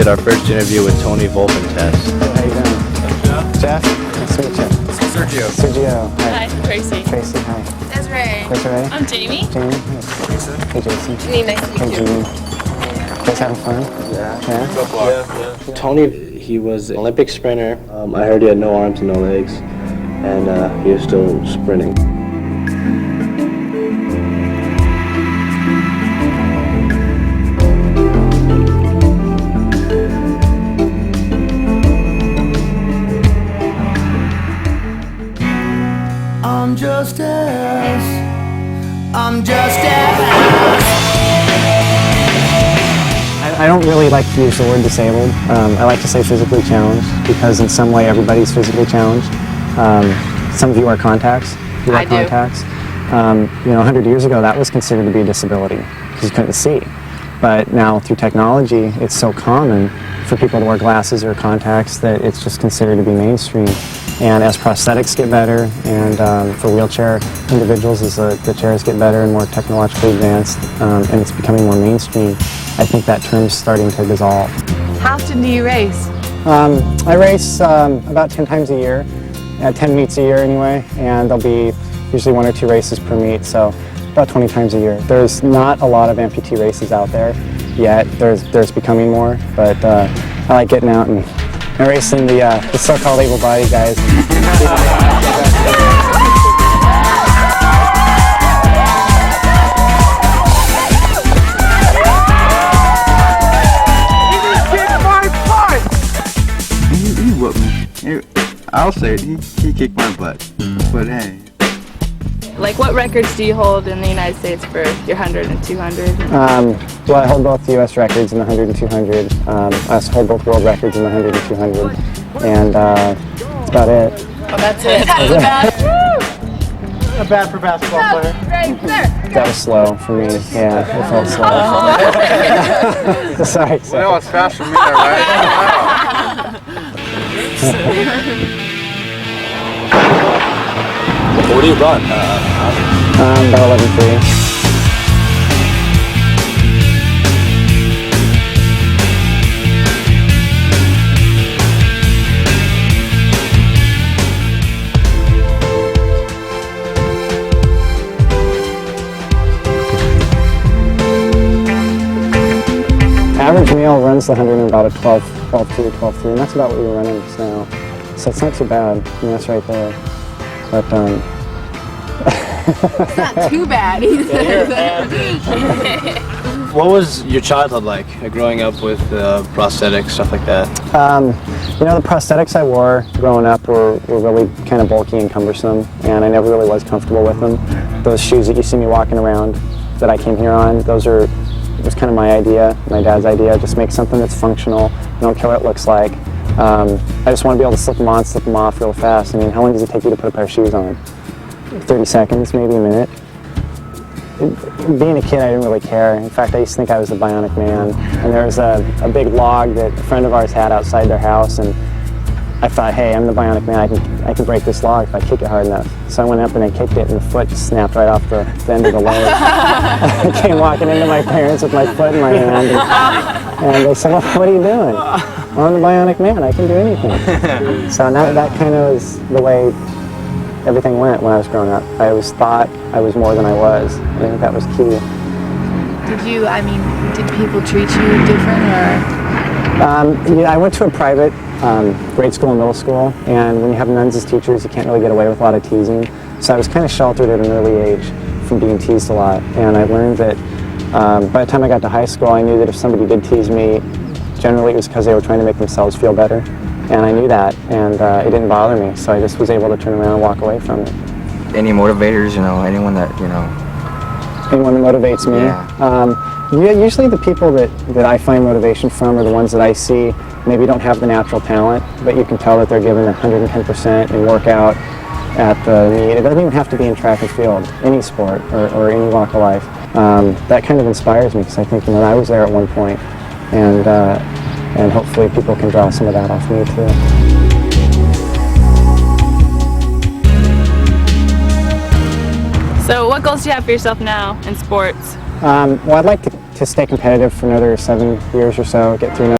did our first interview with Tony Volpentest. How you doing? Jeff? Nice to meet you. Sergio. Sergio. Hi, Tracy. Tracy, hi. Desiree. Desiree? I'm Jamie. Jamie? Jason. Hey, Jason. Janine, nice to Hey, meet you. Jeannie. You guys having fun? Yeah. So far. Yeah. Tony, he was an Olympic sprinter. I heard he had no arms and no legs, and he was still sprinting. I'm just as I don't really like to use the word disabled. I like to say physically challenged because in some way everybody's physically challenged. Some of you wear contacts. You wear I do. contacts. 100 years ago that was considered to be a disability because you couldn't see. But now through technology, it's so common for people to wear glasses or contacts that it's just considered to be mainstream. And as prosthetics get better, and for wheelchair individuals, as the chairs get better and more technologically advanced, and it's becoming more mainstream, I think that term's starting to dissolve. How often do you race? I race about 10 times a year, 10 meets a year anyway, and there'll be usually 1 or 2 races per meet, so about 20 times a year. There's not a lot of amputee races out there yet. There's becoming more, but I like getting out and racing the so-called able-bodied guys. He whooped me. I'll say it, he kicked my butt. But hey. Like, what records do you hold in the United States for your 100 and 200? Well, I hold both the U.S. records in the 100 and 200. I also hold both world records in the 100 and 200. And that's about it. Oh, that's it. That's bad. Not bad for a basketball player. Right there. That was slow for me. Yeah, it felt slow. Sorry. Well, it's fast for me, right? What do you run? About 11.3. Average male runs the 100 in about a 12.2, 12.3, and that's about what you're running just now. So it's not too bad. I mean, that's right there. But It's not too bad either. What was your childhood like, growing up with prosthetics, stuff like that? the prosthetics I wore growing up were really kind of bulky and cumbersome, and I never really was comfortable with them. Those shoes that you see me walking around that I came here on, it was kind of my idea, my dad's idea. Just make something that's functional. I don't care what it looks like. I just want to be able to slip them on, slip them off real fast. I mean, how long does it take you to put a pair of shoes on? 30 seconds, maybe a minute. Being a kid, I didn't really care. In fact, I used to think I was the Bionic Man. And there was a big log that a friend of ours had outside their house, and I thought, hey, I'm the Bionic Man. I can break this log if I kick it hard enough. So I went up and I kicked it, and the foot snapped right off the end of the leg. I came walking into my parents with my foot in my hand, and they said, well, what are you doing? Well, I'm the Bionic Man. I can do anything. So that kind of was the way everything went when I was growing up. I always thought I was more than I was. I think that was key. Did people treat you different, or? I went to a private grade school and middle school, and when you have nuns as teachers, you can't really get away with a lot of teasing. So I was kind of sheltered at an early age from being teased a lot, and I learned that by the time I got to high school, I knew that if somebody did tease me, generally it was because they were trying to make themselves feel better, and I knew that, and it didn't bother me, so I just was able to turn around and walk away from it. Any motivators, anyone that, Anyone that motivates me? Yeah. Usually the people that I find motivation from are the ones that I see maybe don't have the natural talent, but you can tell that they're giving 110% in workout at the meet. It doesn't even have to be in track and field, any sport or any walk of life. That kind of inspires me because I think I was there at one point, and hopefully people can draw some of that off me too. So what goals do you have for yourself now in sports? Well, I'd like to stay competitive for another 7 years or so, get through another